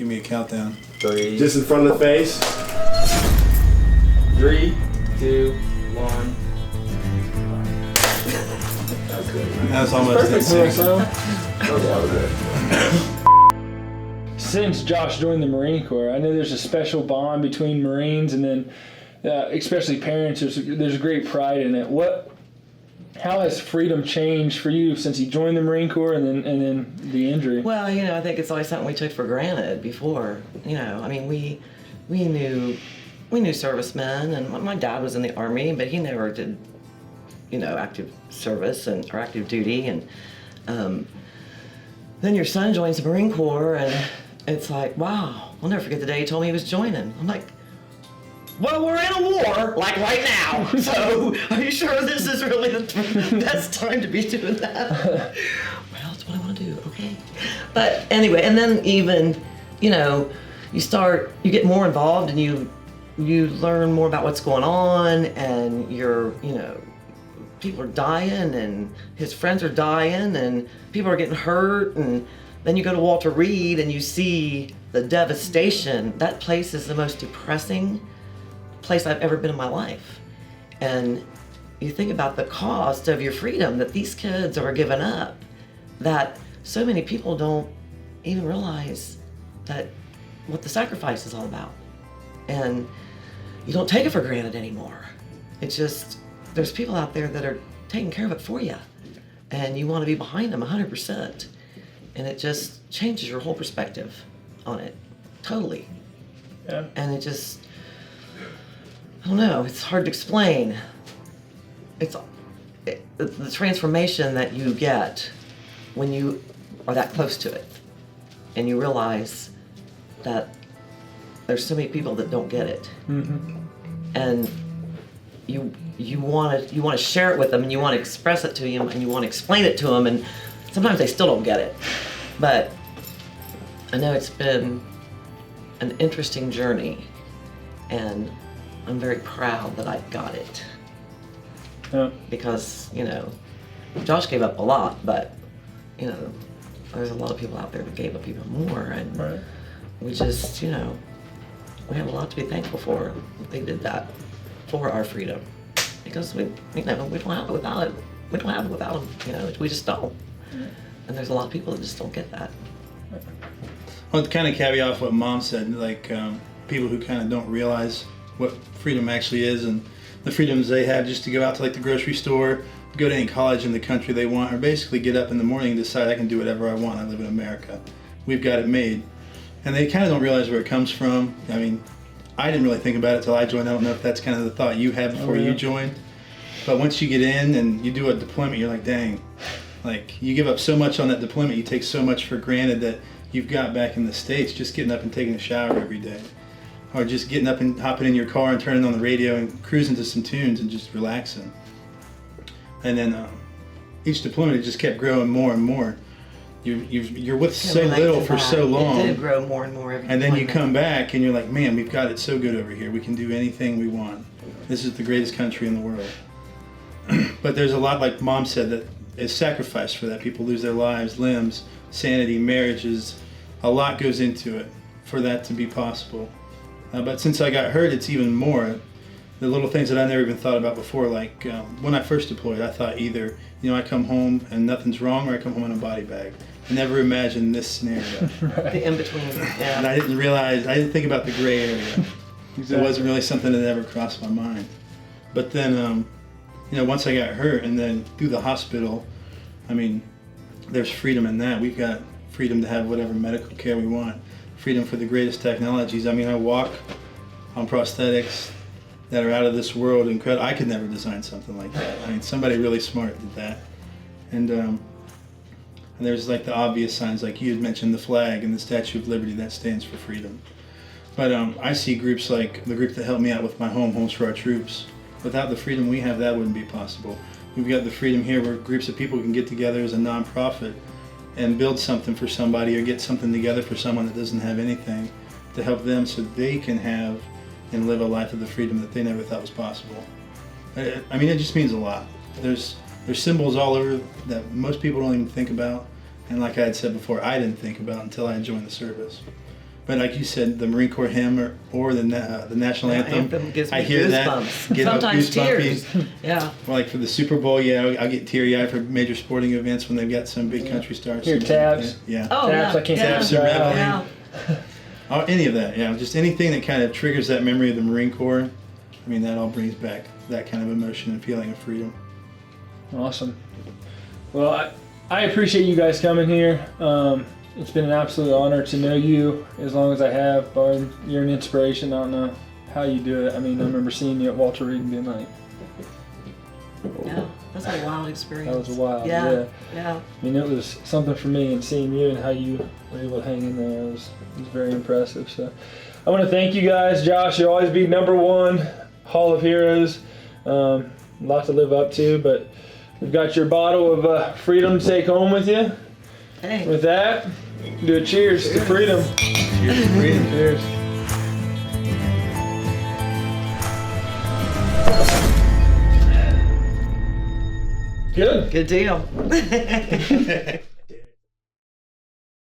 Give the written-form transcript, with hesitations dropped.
Give me a countdown. 3. Just in front of the face. 3, 2, 1. That's almost insane. Since Josh joined the Marine Corps, I know there's a special bond between Marines and then, especially parents. There's a great pride in it. How has freedom changed for you since you joined the Marine Corps and then the injury? Well, I think it's always something we took for granted before. I mean, we knew servicemen, and my dad was in the Army, but he never did, active service or active duty. And then your son joins the Marine Corps, and it's like, wow, I'll never forget the day he told me he was joining. I'm like, well, we're in a war, like right now, so are you sure this is really the best time to be doing that? Well, that's what I want to do, okay. But anyway, and then even, you get more involved and you learn more about what's going on, and people are dying and his friends are dying and people are getting hurt, and then you go to Walter Reed and you see the devastation. That place is the most depressing place I've ever been in my life. And you think about the cost of your freedom that these kids are giving up, that so many people don't even realize that what the sacrifice is all about. And you don't take it for granted anymore. It's just, there's people out there that are taking care of it for you, and you want to be behind them 100%. And it just changes your whole perspective on it, totally. Yeah. And it just, I don't know, it's hard to explain. The transformation that you get when you are that close to it, and you realize that there's so many people that don't get it. Mm-hmm. And you want to share it with them, and you want to express it to them, and you want to explain it to them, and sometimes they still don't get it. But I know it's been an interesting journey, and I'm very proud that I got it. Yeah. Because, Josh gave up a lot, but, there's a lot of people out there that gave up even more, and Right. we just, we have a lot to be thankful for. They did that for our freedom, because we don't have it without it. We don't have it without them. We just don't. And there's a lot of people that just don't get that. Well, to kind of caveat off what Mom said, people who kind of don't realize what freedom actually is, and the freedoms they have just to go out to the grocery store, go to any college in the country they want, or basically get up in the morning and decide I can do whatever I want. I live in America. We've got it made. And they kind of don't realize where it comes from. I mean, I didn't really think about it until I joined. I don't know if that's kind of the thought you had before you joined. But once you get in and you do a deployment, you're like, dang. You give up so much on that deployment, you take so much for granted that you've got back in the States, just getting up and taking a shower every day. Or just getting up and hopping in your car and turning on the radio and cruising to some tunes and just relaxing. And then each deployment, it just kept growing more and more. You're with so little for so long. It did grow more and more every And then you come back and you're like, man, we've got it so good over here. We can do anything we want. This is the greatest country in the world. But there's a lot, like Mom said, that is sacrificed for that. People lose their lives, limbs, sanity, marriages. A lot goes into it for that to be possible. But since I got hurt, it's even more. The little things that I never even thought about before, when I first deployed, I thought either, I come home and nothing's wrong, or I come home in a body bag. I never imagined this scenario. Right. The in-between, yeah. And I didn't think about the gray area. Exactly. It wasn't really something that ever crossed my mind. But then, once I got hurt and then through the hospital, there's freedom in that. We've got freedom to have whatever medical care we want. Freedom for the greatest technologies. I walk on prosthetics that are out of this world. Incredible. I could never design something like that. Somebody really smart did that. And there's the obvious signs, like you had mentioned, the flag and the Statue of Liberty, that stands for freedom. But I see groups like the group that helped me out with my Homes for Our Troops. Without the freedom we have, that wouldn't be possible. We've got the freedom here where groups of people can get together as a nonprofit and build something for somebody, or get something together for someone that doesn't have anything, to help them so they can have and live a life of the freedom that they never thought was possible. It just means a lot. There's symbols all over that most people don't even think about, and like I had said before, I didn't think about until I joined the service. But like you said, the Marine Corps hymn or the national anthem, gives me I hear goosebumps. that, get all Sometimes goosebumpy. tears. Yeah. Like for the Super Bowl, yeah, I'll get teary-eyed for major sporting events when they've got some big country stars. Hear taps. Yeah. Oh, Taps, yeah. I can't yeah. Taps are rattling. Yeah. Any of that, yeah. Just anything that kind of triggers that memory of the Marine Corps. I mean, that all brings back that kind of emotion and feeling of freedom. Awesome. Well, I appreciate you guys coming here. It's been an absolute honor to know you as long as I have. Barb, you're an inspiration. I don't know how you do it. I mean, I remember seeing you at Walter Reed and being like, Yeah. That's a wild experience. that was wild. Yeah. Yeah. I mean, it was something for me, and seeing you and how you were able to hang in there was very impressive. So I want to thank you guys. Josh, you'll always be #1 Hall of Heroes. A lot to live up to, but we've got your bottle of freedom to take home with you. Hey. With that, do a cheers to freedom. Cheers to freedom. Cheers. Good. Good deal.